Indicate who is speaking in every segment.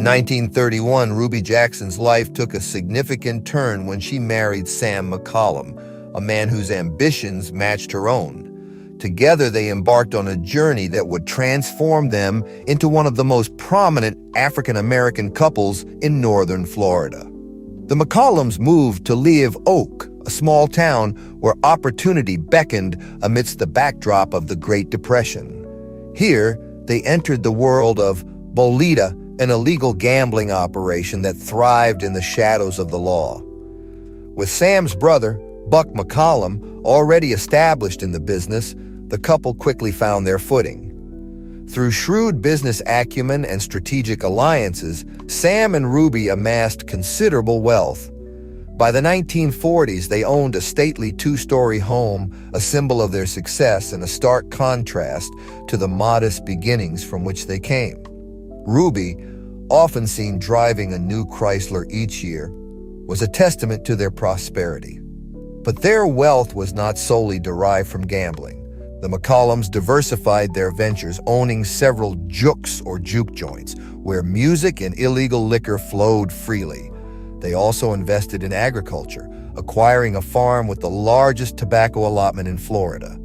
Speaker 1: 1931, Ruby Jackson's life took a significant turn when she married Sam McCollum, a man whose ambitions matched her own. Together, they embarked on a journey that would transform them into one of the most prominent African-American couples in northern Florida. The McCollums moved to Live Oak, a small town where opportunity beckoned amidst the backdrop of the Great Depression. Here, they entered the world of Bolita, an illegal gambling operation that thrived in the shadows of the law. With Sam's brother, Buck McCollum, already established in the business, the couple quickly found their footing. Through shrewd business acumen and strategic alliances, Sam and Ruby amassed considerable wealth. By the 1940s, they owned a stately two-story home, a symbol of their success and a stark contrast to the modest beginnings from which they came. Ruby, often seen driving a new Chrysler each year, was a testament to their prosperity. But their wealth was not solely derived from gambling. The McCollums diversified their ventures, owning several jukes or juke joints, where music and illegal liquor flowed freely. They also invested in agriculture, acquiring a farm with the largest tobacco allotment in Florida.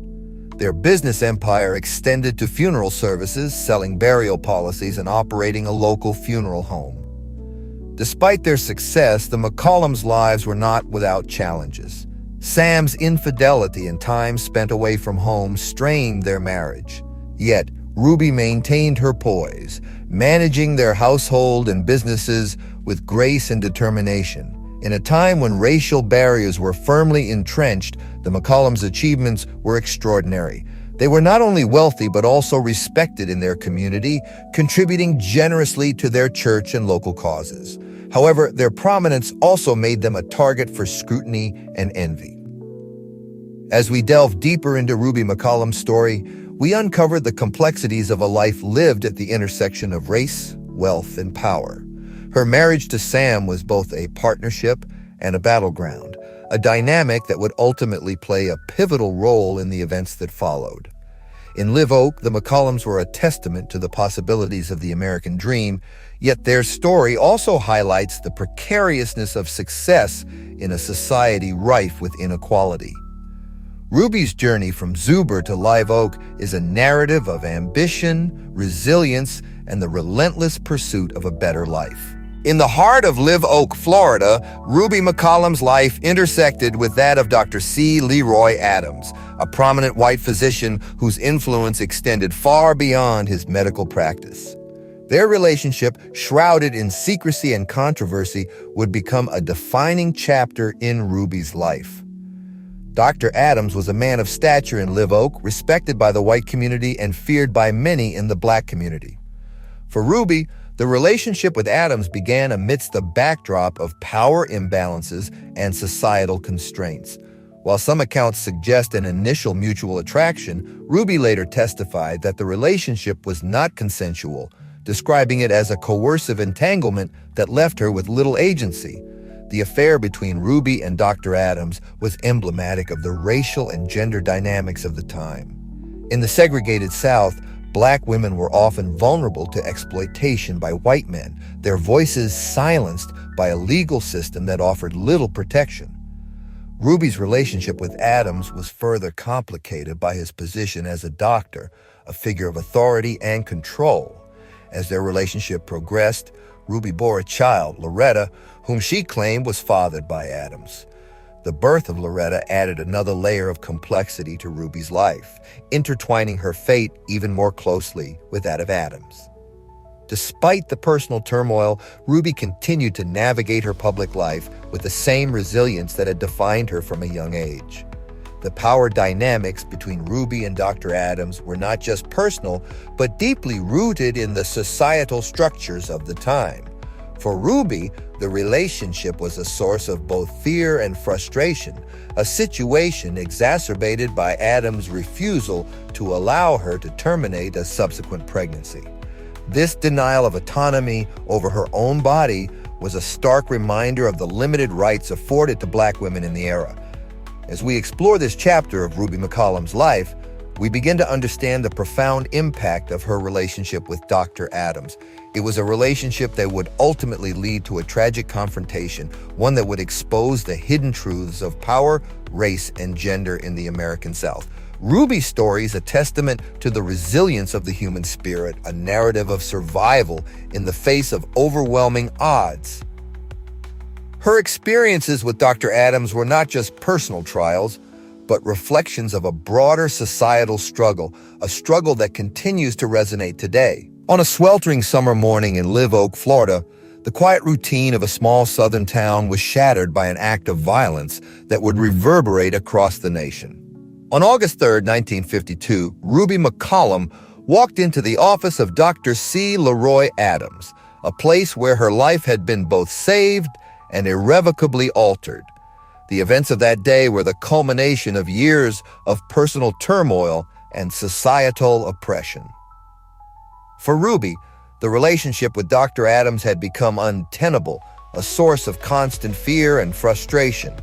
Speaker 1: Their business empire extended to funeral services, selling burial policies and operating a local funeral home. Despite their success, the McCollums' lives were not without challenges. Sam's infidelity and time spent away from home strained their marriage. Yet, Ruby maintained her poise, managing their household and businesses with grace and determination. In a time when racial barriers were firmly entrenched, the McCollums' achievements were extraordinary. They were not only wealthy but also respected in their community, contributing generously to their church and local causes. However, their prominence also made them a target for scrutiny and envy. As we delve deeper into Ruby McCollum's story, we uncover the complexities of a life lived at the intersection of race, wealth, and power. Her marriage to Sam was both a partnership and a battleground, a dynamic that would ultimately play a pivotal role in the events that followed. In Live Oak, the McCollums were a testament to the possibilities of the American dream, yet their story also highlights the precariousness of success in a society rife with inequality. Ruby's journey from Zuber to Live Oak is a narrative of ambition, resilience, and the relentless pursuit of a better life. In the heart of Live Oak, Florida, Ruby McCollum's life intersected with that of Dr. C. Leroy Adams, a prominent white physician whose influence extended far beyond his medical practice. Their relationship, shrouded in secrecy and controversy, would become a defining chapter in Ruby's life. Dr. Adams was a man of stature in Live Oak, respected by the white community and feared by many in the black community. For Ruby, the relationship with Adams began amidst the backdrop of power imbalances and societal constraints. While some accounts suggest an initial mutual attraction, Ruby later testified that the relationship was not consensual, describing it as a coercive entanglement that left her with little agency. The affair between Ruby and Dr. Adams was emblematic of the racial and gender dynamics of the time. In the segregated South, black women were often vulnerable to exploitation by white men, their voices silenced by a legal system that offered little protection. Ruby's relationship with Adams was further complicated by his position as a doctor, a figure of authority and control. As their relationship progressed, Ruby bore a child, Loretta, whom she claimed was fathered by Adams. The birth of Loretta added another layer of complexity to Ruby's life, intertwining her fate even more closely with that of Adams. Despite the personal turmoil, Ruby continued to navigate her public life with the same resilience that had defined her from a young age. The power dynamics between Ruby and Dr. Adams were not just personal, but deeply rooted in the societal structures of the time. For Ruby, the relationship was a source of both fear and frustration, a situation exacerbated by Adams' refusal to allow her to terminate a subsequent pregnancy. This denial of autonomy over her own body was a stark reminder of the limited rights afforded to black women in the era. As we explore this chapter of Ruby McCollum's life, we begin to understand the profound impact of her relationship with Dr. Adams. It was a relationship that would ultimately lead to a tragic confrontation, one that would expose the hidden truths of power, race, and gender in the American South. Ruby's story is a testament to the resilience of the human spirit, a narrative of survival in the face of overwhelming odds. Her experiences with Dr. Adams were not just personal trials, but reflections of a broader societal struggle, a struggle that continues to resonate today. On a sweltering summer morning in Live Oak, Florida, the quiet routine of a small southern town was shattered by an act of violence that would reverberate across the nation. On August 3, 1952, Ruby McCollum walked into the office of Dr. C. Leroy Adams, a place where her life had been both saved and irrevocably altered. The events of that day were the culmination of years of personal turmoil and societal oppression. For Ruby, the relationship with Dr. Adams had become untenable, a source of constant fear and frustration.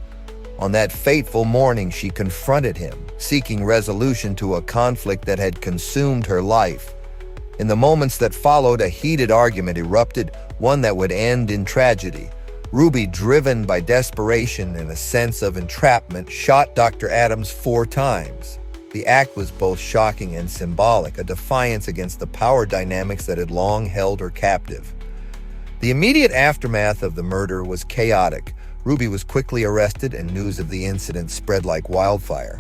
Speaker 1: On that fateful morning, she confronted him, seeking resolution to a conflict that had consumed her life. In the moments that followed, a heated argument erupted, one that would end in tragedy. Ruby, driven by desperation and a sense of entrapment, shot Dr. Adams 4 times. The act was both shocking and symbolic, a defiance against the power dynamics that had long held her captive. The immediate aftermath of the murder was chaotic. Ruby was quickly arrested, and news of the incident spread like wildfire.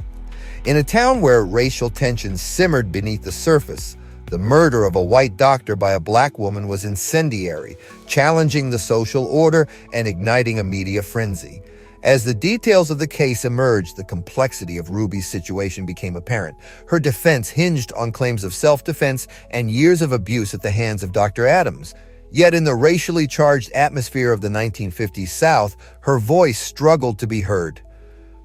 Speaker 1: In a town where racial tensions simmered beneath the surface, the murder of a white doctor by a black woman was incendiary, challenging the social order and igniting a media frenzy. As the details of the case emerged, the complexity of Ruby's situation became apparent. Her defense hinged on claims of self-defense and years of abuse at the hands of Dr. Adams. Yet in the racially charged atmosphere of the 1950s South, her voice struggled to be heard.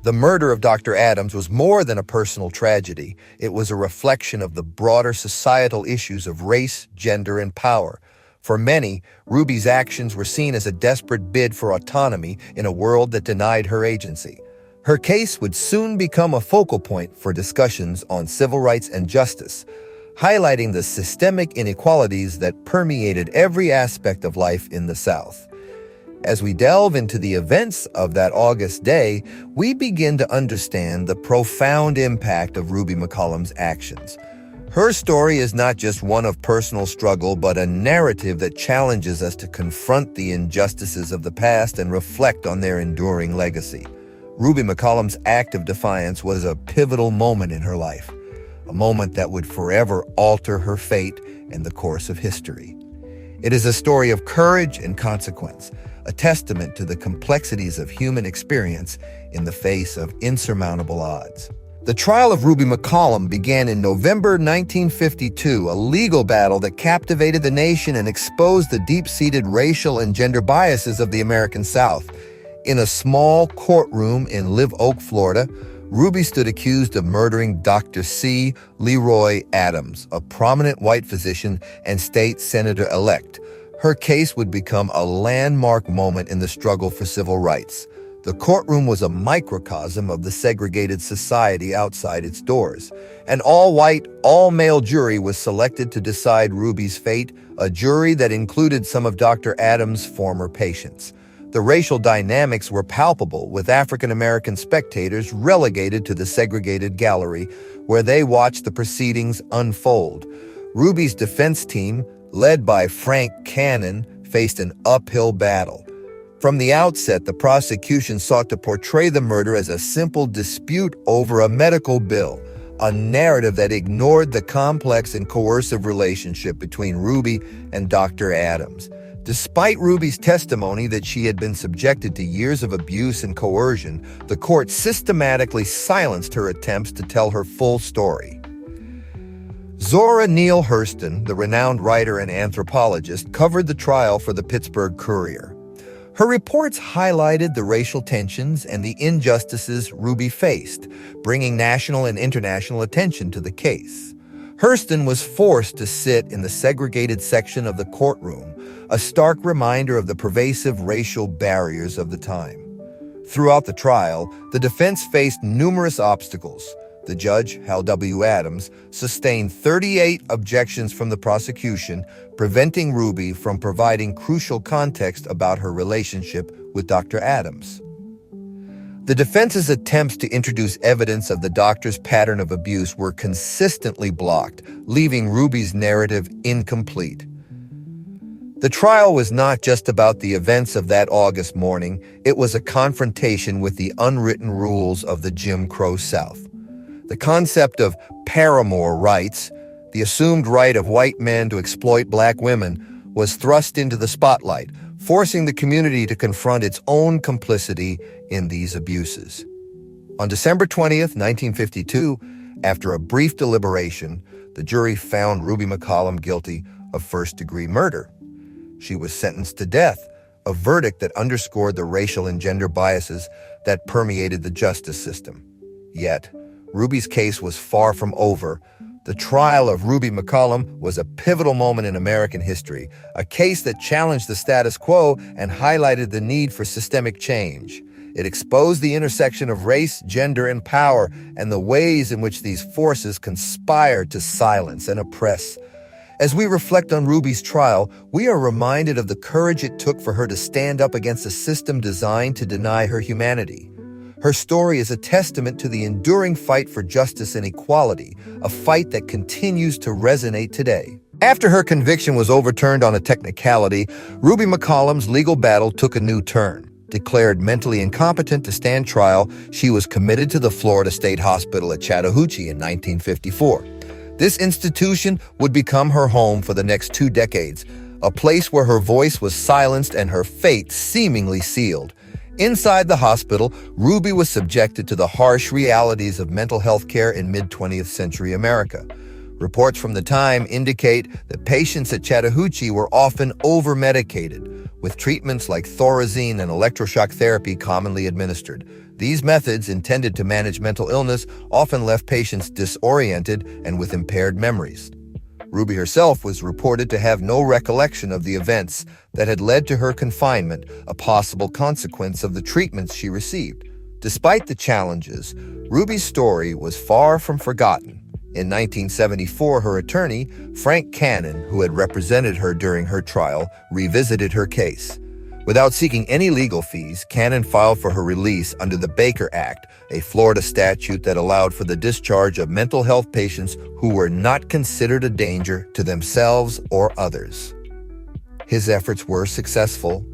Speaker 1: The murder of Dr. Adams was more than a personal tragedy. It was a reflection of the broader societal issues of race, gender, and power. For many, Ruby's actions were seen as a desperate bid for autonomy in a world that denied her agency. Her case would soon become a focal point for discussions on civil rights and justice, highlighting the systemic inequalities that permeated every aspect of life in the South. As we delve into the events of that August day, we begin to understand the profound impact of Ruby McCollum's actions. Her story is not just one of personal struggle, but a narrative that challenges us to confront the injustices of the past and reflect on their enduring legacy. Ruby McCollum's act of defiance was a pivotal moment in her life, a moment that would forever alter her fate and the course of history. It is a story of courage and consequence, a testament to the complexities of human experience in the face of insurmountable odds. The trial of Ruby McCollum began in November 1952, a legal battle that captivated the nation and exposed the deep-seated racial and gender biases of the American South. In a small courtroom in Live Oak, Florida, Ruby stood accused of murdering Dr. C. Leroy Adams, a prominent white physician and state senator-elect. Her case would become a landmark moment in the struggle for civil rights. The courtroom was a microcosm of the segregated society outside its doors. An all-white, all-male jury was selected to decide Ruby's fate, a jury that included some of Dr. Adams' former patients. The racial dynamics were palpable, with African-American spectators relegated to the segregated gallery, where they watched the proceedings unfold. Ruby's defense team, led by Frank Cannon, faced an uphill battle. From the outset, the prosecution sought to portray the murder as a simple dispute over a medical bill, a narrative that ignored the complex and coercive relationship between Ruby and Dr. Adams. Despite Ruby's testimony that she had been subjected to years of abuse and coercion, the court systematically silenced her attempts to tell her full story. Zora Neale Hurston, the renowned writer and anthropologist, covered the trial for the Pittsburgh Courier. Her reports highlighted the racial tensions and the injustices Ruby faced, bringing national and international attention to the case. Hurston was forced to sit in the segregated section of the courtroom, a stark reminder of the pervasive racial barriers of the time. Throughout the trial, the defense faced numerous obstacles. The judge, Hal W. Adams, sustained 38 objections from the prosecution, preventing Ruby from providing crucial context about her relationship with Dr. Adams. The defense's attempts to introduce evidence of the doctor's pattern of abuse were consistently blocked, leaving Ruby's narrative incomplete. The trial was not just about the events of that August morning, it was a confrontation with the unwritten rules of the Jim Crow South. The concept of paramour rights, the assumed right of white men to exploit black women, was thrust into the spotlight, forcing the community to confront its own complicity in these abuses. On December 20th, 1952, after a brief deliberation, the jury found Ruby McCollum guilty of first-degree murder. She was sentenced to death, a verdict that underscored the racial and gender biases that permeated the justice system. Yet, Ruby's case was far from over. The trial of Ruby McCollum was a pivotal moment in American history, a case that challenged the status quo and highlighted the need for systemic change. It exposed the intersection of race, gender, and power, and the ways in which these forces conspired to silence and oppress. As we reflect on Ruby's trial, we are reminded of the courage it took for her to stand up against a system designed to deny her humanity. Her story is a testament to the enduring fight for justice and equality, a fight that continues to resonate today. After her conviction was overturned on a technicality, Ruby McCollum's legal battle took a new turn. Declared mentally incompetent to stand trial, she was committed to the Florida State Hospital at Chattahoochee in 1954. This institution would become her home for the next 2 decades, a place where her voice was silenced and her fate seemingly sealed. Inside the hospital, Ruby was subjected to the harsh realities of mental health care in mid-20th century America. Reports from the time indicate that patients at Chattahoochee were often over-medicated, with treatments like Thorazine and electroshock therapy commonly administered. These methods, intended to manage mental illness, often left patients disoriented and with impaired memories. Ruby herself was reported to have no recollection of the events that had led to her confinement, a possible consequence of the treatments she received. Despite the challenges, Ruby's story was far from forgotten. In 1974, her attorney, Frank Cannon, who had represented her during her trial, revisited her case. Without seeking any legal fees, Cannon filed for her release under the Baker Act, a Florida statute that allowed for the discharge of mental health patients who were not considered a danger to themselves or others. His efforts were successful,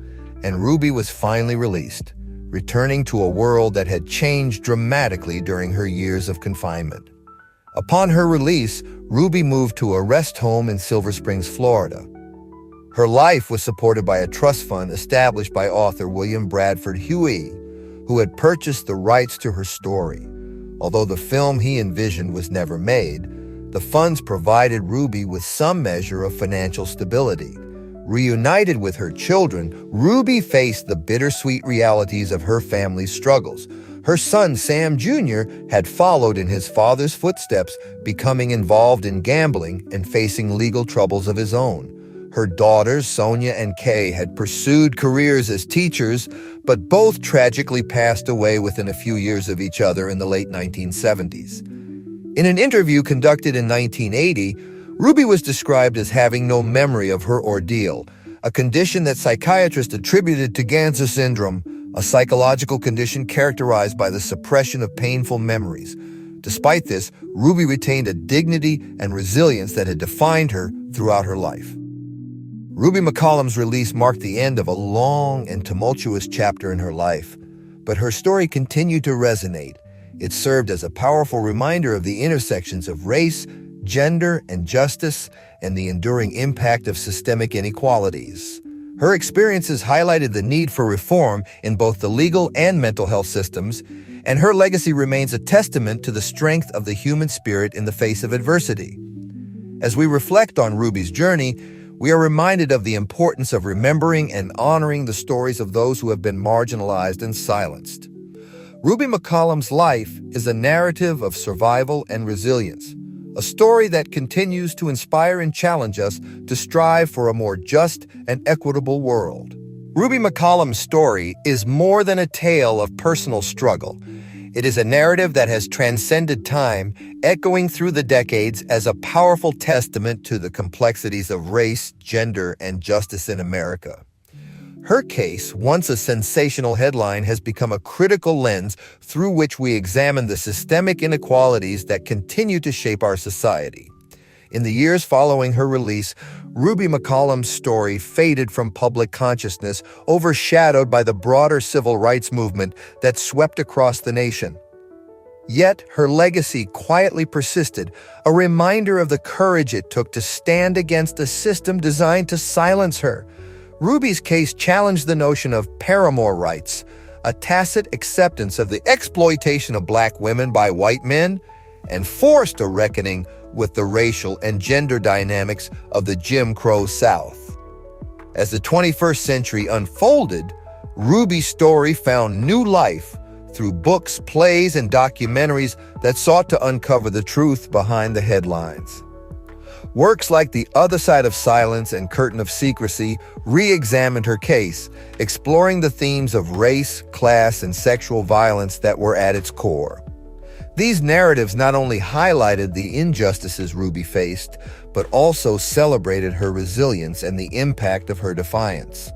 Speaker 1: and Ruby was finally released, returning to a world that had changed dramatically during her years of confinement. Upon her release, Ruby moved to a rest home in Silver Springs, Florida. Her life was supported by a trust fund established by author William Bradford Huey, who had purchased the rights to her story. Although the film he envisioned was never made, the funds provided Ruby with some measure of financial stability. Reunited with her children, Ruby faced the bittersweet realities of her family's struggles. Her son, Sam Jr., had followed in his father's footsteps, becoming involved in gambling and facing legal troubles of his own. Her daughters, Sonia and Kay, had pursued careers as teachers, but both tragically passed away within a few years of each other in the late 1970s. In an interview conducted in 1980, Ruby was described as having no memory of her ordeal, a condition that psychiatrists attributed to Ganser syndrome, a psychological condition characterized by the suppression of painful memories. Despite this, Ruby retained a dignity and resilience that had defined her throughout her life. Ruby McCollum's release marked the end of a long and tumultuous chapter in her life, but her story continued to resonate. It served as a powerful reminder of the intersections of race, gender, and justice, and the enduring impact of systemic inequalities. Her experiences highlighted the need for reform in both the legal and mental health systems, and her legacy remains a testament to the strength of the human spirit in the face of adversity. As we reflect on Ruby's journey, we are reminded of the importance of remembering and honoring the stories of those who have been marginalized and silenced. Ruby McCollum's life is a narrative of survival and resilience, a story that continues to inspire and challenge us to strive for a more just and equitable world. Ruby McCollum's story is more than a tale of personal struggle. It is a narrative that has transcended time, echoing through the decades as a powerful testament to the complexities of race, gender, and justice in America. Her case, once a sensational headline, has become a critical lens through which we examine the systemic inequalities that continue to shape our society. In the years following her release, Ruby McCollum's story faded from public consciousness, overshadowed by the broader civil rights movement that swept across the nation. Yet her legacy quietly persisted, a reminder of the courage it took to stand against a system designed to silence her. Ruby's case challenged the notion of paramour rights, a tacit acceptance of the exploitation of black women by white men, and forced a reckoning with the racial and gender dynamics of the Jim Crow South. As the 21st century unfolded, Ruby's story found new life through books, plays, and documentaries that sought to uncover the truth behind the headlines. Works like The Other Side of Silence and Curtain of Secrecy re-examined her case, exploring the themes of race, class, and sexual violence that were at its core. These narratives not only highlighted the injustices Ruby faced, but also celebrated her resilience and the impact of her defiance.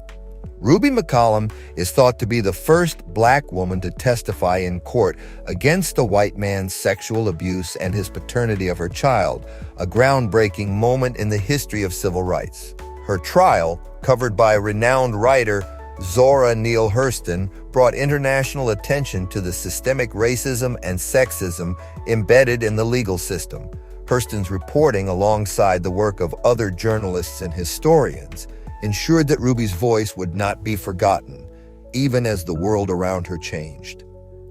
Speaker 1: Ruby McCollum is thought to be the first black woman to testify in court against a white man's sexual abuse and his paternity of her child, a groundbreaking moment in the history of civil rights. Her trial, covered by renowned writer Zora Neale Hurston, brought international attention to the systemic racism and sexism embedded in the legal system. Hurston's reporting, alongside the work of other journalists and historians, ensured that Ruby's voice would not be forgotten, even as the world around her changed.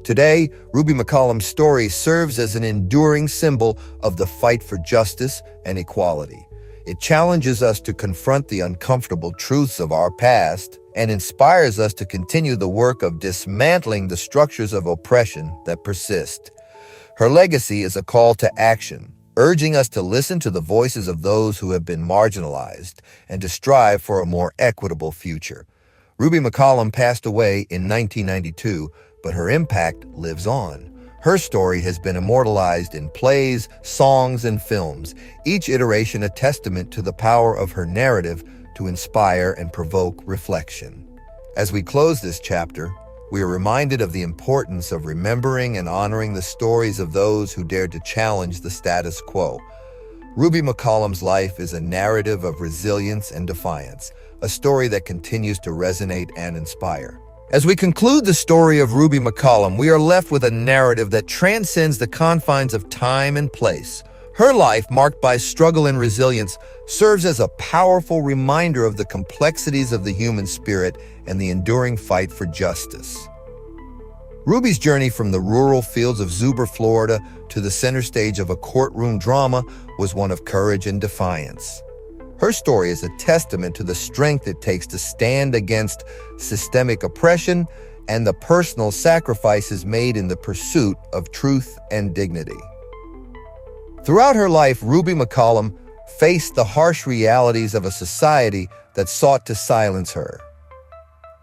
Speaker 1: Today, Ruby McCollum's story serves as an enduring symbol of the fight for justice and equality. It challenges us to confront the uncomfortable truths of our past and inspires us to continue the work of dismantling the structures of oppression that persist. Her legacy is a call to action, urging us to listen to the voices of those who have been marginalized and to strive for a more equitable future. Ruby McCollum passed away in 1992, but her impact lives on. Her story has been immortalized in plays, songs, and films, each iteration a testament to the power of her narrative to inspire and provoke reflection. As we close this chapter, we are reminded of the importance of remembering and honoring the stories of those who dared to challenge the status quo. Ruby McCollum's life is a narrative of resilience and defiance, a story that continues to resonate and inspire. As we conclude the story of Ruby McCollum, we are left with a narrative that transcends the confines of time and place. Her life, marked by struggle and resilience, serves as a powerful reminder of the complexities of the human spirit and the enduring fight for justice. Ruby's journey from the rural fields of Zuber, Florida, to the center stage of a courtroom drama was one of courage and defiance. Her story is a testament to the strength it takes to stand against systemic oppression and the personal sacrifices made in the pursuit of truth and dignity. Throughout her life, Ruby McCollum faced the harsh realities of a society that sought to silence her.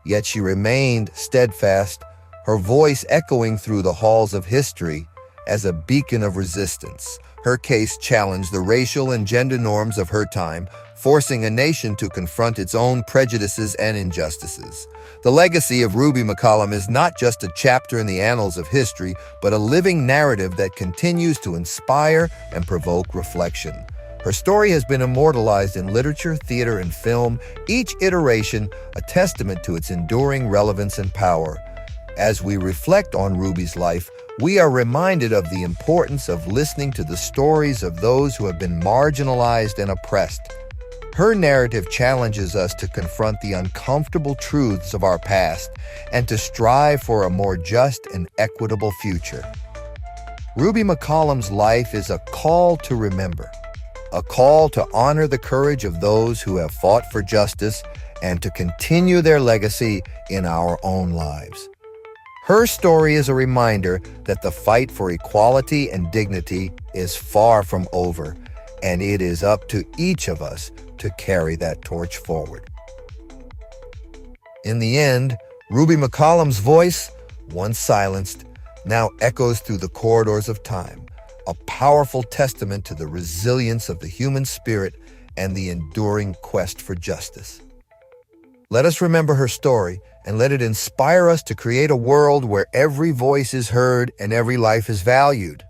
Speaker 1: Yet she remained steadfast, her voice echoing through the halls of history as a beacon of resistance. Her case challenged the racial and gender norms of her time, forcing a nation to confront its own prejudices and injustices. The legacy of Ruby McCollum is not just a chapter in the annals of history, but a living narrative that continues to inspire and provoke reflection. Her story has been immortalized in literature, theater, and film, each iteration a testament to its enduring relevance and power. As we reflect on Ruby's life, we are reminded of the importance of listening to the stories of those who have been marginalized and oppressed. Her narrative challenges us to confront the uncomfortable truths of our past and to strive for a more just and equitable future. Ruby McCollum's life is a call to remember, a call to honor the courage of those who have fought for justice and to continue their legacy in our own lives. Her story is a reminder that the fight for equality and dignity is far from over, and it is up to each of us to carry that torch forward. In the end, Ruby McCollum's voice, once silenced, now echoes through the corridors of time, a powerful testament to the resilience of the human spirit and the enduring quest for justice. Let us remember her story and let it inspire us to create a world where every voice is heard and every life is valued.